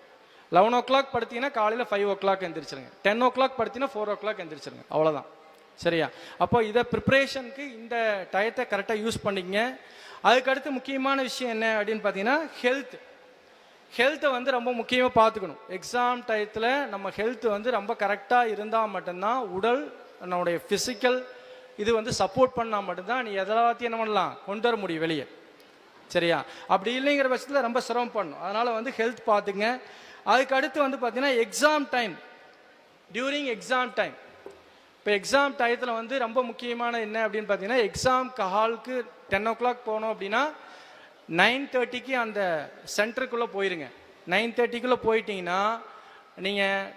Speaker 2: 11 o'clock படுத்தீங்கன்னா காலையில் 5 o'clock எந்திரிச்சிருங்க. 10 o'clock படுத்தீங்கன்னா 4 o'clock எந்திரிச்சிருங்க. அவ்வளோதான். சரியா? அப்போ இதை ப்ரிப்ரேஷனுக்கு இந்த டயத்தை கரெக்டாக யூஸ் பண்ணிக்கங்க. அதுக்கடுத்து முக்கியமான விஷயம் என்ன அப்படின்னு பார்த்தீங்கன்னா ஹெல்த்தை வந்து ரொம்ப முக்கியமாக பார்த்துக்கணும். எக்ஸாம் டயத்தில் நம்ம ஹெல்த் வந்து ரொம்ப கரெக்டாக இருந்தால் மட்டும்தான் உடல் நம்முடைய ஃபிசிக்கல் இது வந்து சப்போர்ட் பண்ணால் மட்டும்தான் நீ எதாத்தையும் என்ன பண்ணலாம், கொண்டு வர முடியும் வெளியே. சரியா? அப்படி இல்லைங்கிற பட்சத்தில் ரொம்ப சிரமம் பண்ணணும். அதனால் வந்து ஹெல்த் பார்த்துங்க. அதுக்கு அடுத்து வந்து பார்த்தீங்கன்னா exam time, during exam time. இப்போ எக்ஸாம் டயத்தில் வந்து ரொம்ப முக்கியமான என்ன அப்படின்னு பார்த்தீங்கன்னா எக்ஸாம் ஹாலுக்கு 10 o'clock போனோம் அப்படின்னா 9:30க்கு அந்த சென்டருக்குள்ளே போயிருங்க. 9:30க்குள்ளே போயிட்டீங்கன்னா நீங்கள்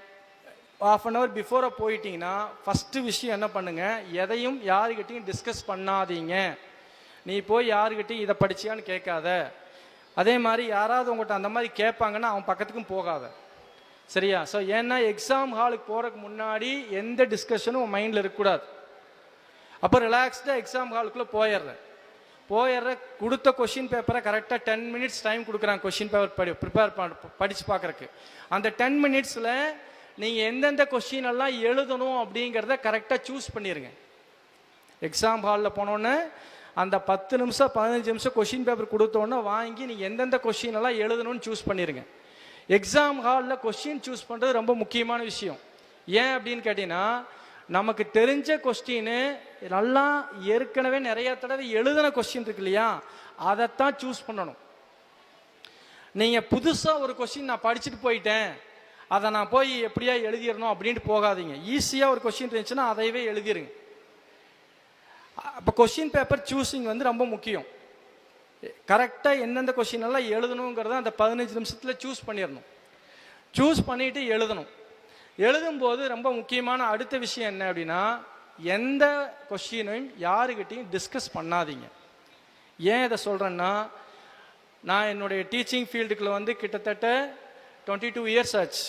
Speaker 2: half அன் ஹவர் பிஃபோராக போயிட்டீங்கன்னா ஃபஸ்ட்டு விஷயம் என்ன பண்ணுங்க, எதையும் யாருக்கிட்டையும் டிஸ்கஸ் பண்ணாதீங்க. நீ போய் யாருக்கிட்டையும் இதை படிச்சியான்னு கேட்காத. அதே மாதிரி யாராவது உங்கள்கிட்ட அந்த மாதிரி கேட்பாங்கன்னா அவன் பக்கத்துக்கும் போகாத. சரியா? ஸோ ஏன்னா எக்ஸாம் ஹாலுக்கு போகிறதுக்கு முன்னாடி எந்த டிஸ்கஷனும் உன் மைண்டில் இருக்கக்கூடாது. அப்போ ரிலாக்ஸ்டாக எக்ஸாம் ஹாலுக்குள்ளே போயிடுற கொடுத்த கொஷின் பேப்பரை கரெக்டாக 10 மினிட்ஸ் டைம் கொடுக்குறாங்க கொஷின் பேப்பர் ப்ரிப்பேர் படித்து பார்க்குறக்கு. அந்த 10 மினிட்ஸில் நீங்கள் எந்தெந்த கொஷின் எல்லாம் எழுதணும் அப்படிங்கிறத கரெக்டாக சூஸ் பண்ணிடுங்க. எக்ஸாம் ஹாலில் போனோன்னே அந்த 10 நிமிஷம் 15 நிமிஷம் கொஷின் பேப்பர் கொடுத்தோன்னே வாங்கி நீங்கள் எந்தெந்த கொஷின் எல்லாம் எழுதணும்னு சூஸ் பண்ணிடுங்க. எக்ஸாம் ஹாலில் கொஸ்டின் சூஸ் பண்ணுறது ரொம்ப முக்கியமான விஷயம். ஏன் அப்படின்னு கேட்டிங்கன்னா, நமக்கு தெரிஞ்ச கொஸ்டின்னு நல்லா ஏற்கனவே நிறைய தடவை எழுதின கொஸ்டின் இருக்கு இல்லையா, அதைத்தான் சூஸ் பண்ணணும். நீங்கள் புதுசாக ஒரு கொஸ்டின் நான் படிச்சுட்டு போயிட்டேன், அதை நான் போய் எப்படியா எழுதிடணும் அப்படின்ட்டு போகாதீங்க. ஈஸியாக ஒரு கொஸ்டின் இருந்துச்சுன்னா அதையவே எழுதிருங்க. அப்போ கொஸ்டின் பேப்பர் சூஸிங் வந்து ரொம்ப முக்கியம். கரெக்டாக எந்தெந்த கொஸ்டின் எல்லாம் எழுதணுங்கிறத அந்த 15 நிமிஷத்தில் சூஸ் பண்ணிடணும். சூஸ் பண்ணிட்டு எழுதணும். எழுதும்போது ரொம்ப முக்கியமான அடுத்த விஷயம் என்ன அப்படின்னா, எந்த கொஸ்டினையும் யாருக்கிட்டையும் டிஸ்கஸ் பண்ணாதீங்க. ஏன் இதை சொல்கிறேன்னா, நான் என்னுடைய டீச்சிங் ஃபீல்டுக்குள்ள வந்து கிட்டத்தட்ட 22 இயர்ஸ் ஆச்சு.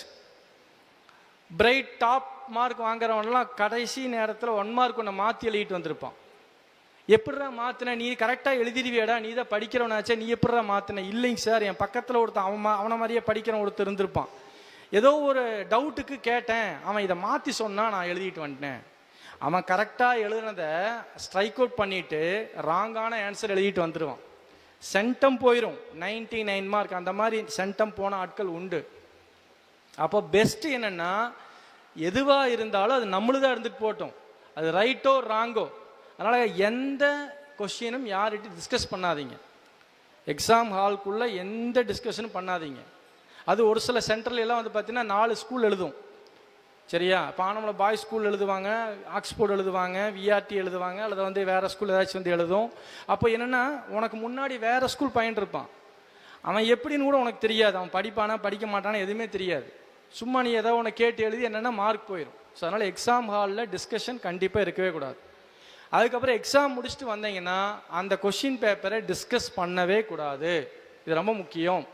Speaker 2: பிரைட் டாப் மார்க் வாங்குறவன்லாம் கடைசி நேரத்தில் 1 மார்க் ஒன்று மாற்றி எழுதிட்டு வந்திருப்பான். எப்படிடா மாற்றின, நீ கரெக்டாக எழுதிடுவியடா, நீ தான் படிக்கிறவனாச்சே, நீ எப்படிடா மாற்றின? இல்லைங்க சார், என் பக்கத்தில் ஒருத்தன் அவனை மாதிரியே படிக்கிறவன் ஒருத்தர் இருந்திருப்பான். ஏதோ ஒரு டவுட்டுக்கு கேட்டேன், அவன் இதை மாற்றி சொன்னான், நான் எழுதிட்டு வந்துட்டேன். அவன் கரெக்டாக எழுதுனதை ஸ்ட்ரைக் அவுட் பண்ணிவிட்டு ராங்கான ஆன்சர் எழுதிட்டு வந்துடுவான். சென்டம் போயிடும், 99 மார்க். அந்த மாதிரி சென்டம் போன ஆட்கள் உண்டு. அப்போ பெஸ்ட் என்னென்னா, எதுவாக இருந்தாலும் அது நம்மளுதான் இருந்துட்டு போட்டோம், அது ரைட்டோ ராங்கோ. அதனால் எந்த கொஸ்டினும் யார்கிட்டையும் டிஸ்கஸ் பண்ணாதீங்க. எக்ஸாம் ஹால்குள்ளே எந்த டிஸ்கஷனும் பண்ணாதீங்க. அது ஒரு சில சென்டர்ல எல்லாம் வந்து பார்த்தீங்கன்னா 4 ஸ்கூல் எழுதும். சரியா? இப்போ ஆனமலை பாய்ஸ் ஸ்கூல் எழுதுவாங்க, ஆக்ஸ்போர்ட் எழுதுவாங்க, விஆர்டி எழுதுவாங்க, அல்லது வந்து வேறு ஸ்கூல் ஏதாச்சும் வந்து எழுதும். அப்போ என்னென்னா, உனக்கு முன்னாடி வேறு ஸ்கூல் பையன் இருப்பான், அவன் எப்படின்னு கூட உனக்கு தெரியாது, அவன் படிப்பானா படிக்க மாட்டானா எதுவுமே தெரியாது. சும்மா நீ ஏதோ உனக்கு கேட்டு எழுதி என்னென்னா மார்க் போயிடும். ஸோ அதனால் எக்ஸாம் ஹாலில் டிஸ்கஷன் கண்டிப்பாக இருக்கவே கூடாது. அதுக்கப்புறம் எக்ஸாம் முடிச்சுட்டு வந்தீங்கன்னா அந்த கொஷின் பேப்பரை டிஸ்கஸ் பண்ணவே கூடாது. இது ரொம்ப முக்கியம்.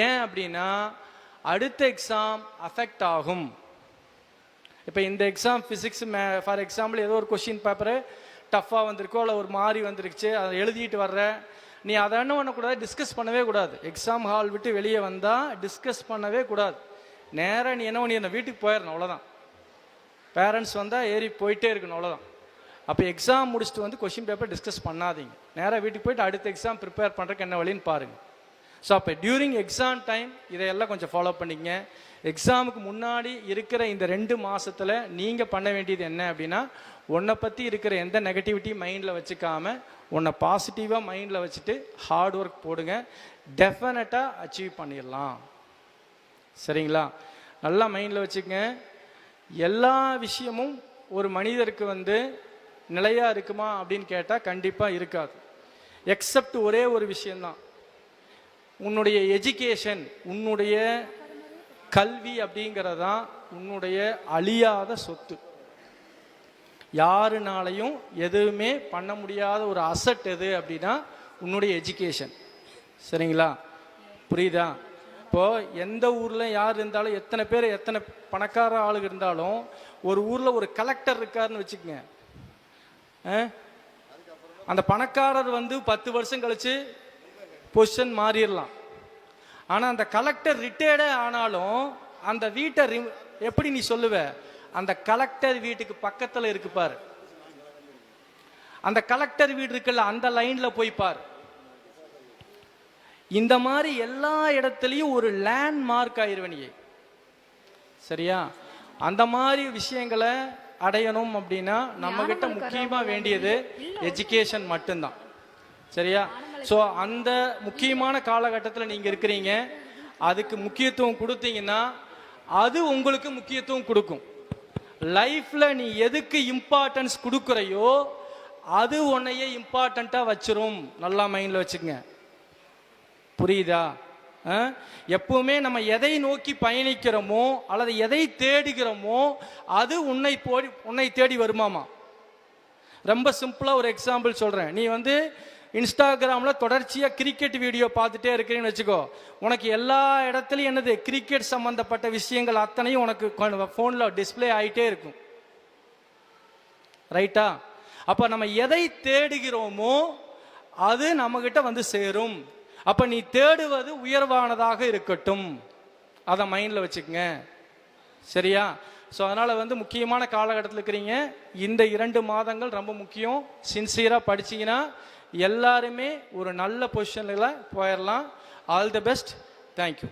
Speaker 2: ஏன் அப்படின்னா, அடுத்த எக்ஸாம் அஃபெக்ட் ஆகும். இப்போ இந்த எக்ஸாம் ஃபிசிக்ஸ் ஃபார் எக்ஸாம்பிள் ஏதோ ஒரு கொஷின் பேப்பரு டஃப்பாக வந்திருக்கோ இல்லை ஒரு மாதிரி வந்துருச்சு, அதை எழுதிட்டு வர்ற, நீ அதை என்ன பண்ணக்கூடாது, டிஸ்கஸ் பண்ணவே கூடாது. எக்ஸாம் ஹால் விட்டு வெளியே வந்தால் டிஸ்கஸ் பண்ணவே கூடாது. நேராக நீ என்ன பண்ணி அந்த வீட்டுக்கு போயிடணும், அவ்வளோதான். பேரண்ட்ஸ் வந்தால் ஏறி போயிட்டே இருக்கணும், அவ்வளோதான். அப்போ எக்ஸாம் முடிச்சுட்டு வந்து கொஷின் பேப்பர் டிஸ்கஸ் பண்ணாதீங்க. நேராக வீட்டுக்கு போயிட்டு அடுத்த எக்ஸாம் ப்ரிப்பேர் பண்ணுறதுக்கு என்ன வழின்னு பாருங்கள். ஸோ அப்போ டியூரிங் எக்ஸாம் டைம் இதையெல்லாம் கொஞ்சம் ஃபாலோ பண்ணிங்க. எக்ஸாமுக்கு முன்னாடி இருக்கிற இந்த 2 மாதத்தில் நீங்கள் பண்ண வேண்டியது என்ன அப்படின்னா, உன்னை பற்றி இருக்கிற எந்த நெகட்டிவிட்டி மைண்டில் வச்சுக்காமல் உன்னை பாசிட்டிவாக மைண்டில் வச்சுட்டு ஹார்ட் ஒர்க் போடுங்க. டெஃபினட்டாக அச்சீவ் பண்ணிடலாம். சரிங்களா? நல்லா மைண்டில் வச்சுக்கங்க. எல்லா விஷயமும் ஒரு மனிதருக்கு வந்து நிலையாக இருக்குமா அப்படின்னு கேட்டால் கண்டிப்பாக இருக்காது. எக்ஸப்ட் ஒரே ஒரு விஷயந்தான், உன்னுடைய எஜுகேஷன், உன்னுடைய கல்வி அப்படிங்கிறதான் உன்னுடைய அழியாத சொத்து. யாருனாலையும் எதுவுமே பண்ண முடியாத ஒரு அசட் எது அப்படின்னா உன்னுடைய எஜுகேஷன். சரிங்களா? புரியுதா? இப்போது எந்த ஊரில் யார் இருந்தாலும், எத்தனை பேர் எத்தனை பணக்கார ஆளுங்க இருந்தாலும், ஒரு ஊரில் ஒரு கலெக்டர் இருக்காருன்னு வச்சுக்கோங்க, அந்த பணக்காரர் வந்து 10 வருஷம் கழிச்சு பொசிஷன் மாறிடலாம். ஆனால் அந்த கலெக்டர் ரிட்டையர்டே ஆனாலும் அந்த வீட்டை எப்படி நீ சொல்லுவ, அந்த கலெக்டர் வீட்டுக்கு பக்கத்தில் இருக்கு பாரு, அந்த கலெக்டர் வீடு இருக்குல்ல, அந்த லைன்ல போய் பாரு. இந்த மாதிரி எல்லா இடத்துலையும் ஒரு லேண்ட் மார்க் ஆயிருவனியே. சரியா? அந்த மாதிரி விஷயங்களை அடையணும் அப்படின்னா நம்ம கிட்ட முக்கியமா வேண்டியது எஜுகேஷன் மட்டும்தான். சரியா? ஸோ அந்த முக்கியமான காலகட்டத்தில் நீங்க இருக்கிறீங்க, அதுக்கு முக்கியத்துவம் கொடுத்தீங்கன்னா அது உங்களுக்கு முக்கியத்துவம் கொடுக்கும். லைஃப்ல நீ எதுக்கு இம்பார்ட்டன்ஸ் கொடுக்குறையோ அது உன்னையே இம்பார்ட்டண்டா வச்சிரும். நல்லா மைண்ட்ல வச்சுக்கங்க. புரியுதா? எப்பவுமே நம்ம எதை நோக்கி பயணிக்கிறோமோ அல்லது எதை தேடுகிறோமோ அது உன்னை தேடி வருமாமா. ரொம்ப சிம்பிளாக ஒரு எக்ஸாம்பிள் சொல்கிறேன். நீ வந்து இன்ஸ்டாகிராமில் தொடர்ச்சியாக கிரிக்கெட் வீடியோ பார்த்துட்டே இருக்கிறேன்னு வச்சுக்கோ, உனக்கு எல்லா இடத்துலையும் என்னது கிரிக்கெட் சம்மந்தப்பட்ட விஷயங்கள் அத்தனையும் உனக்கு ஃபோனில் டிஸ்பிளே ஆகிட்டே இருக்கும். ரைட்டா? அப்போ நம்ம எதை தேடுகிறோமோ அது நம்மகிட்ட வந்து சேரும். அப்போ நீ தேடுவது உயர்வானதாக இருக்கட்டும், அதை மைண்டில் வச்சுக்கங்க. சரியா? ஸோ அதனால் வந்து முக்கியமான காலகட்டத்தில் இருக்கிறீங்க. இந்த 2 மாதங்கள் ரொம்ப முக்கியம். சின்சியராக படிச்சிங்கன்னா எல்லாருமே ஒரு நல்ல பொசிஷனில் போயிடலாம். All the best. தேங்க்யூ.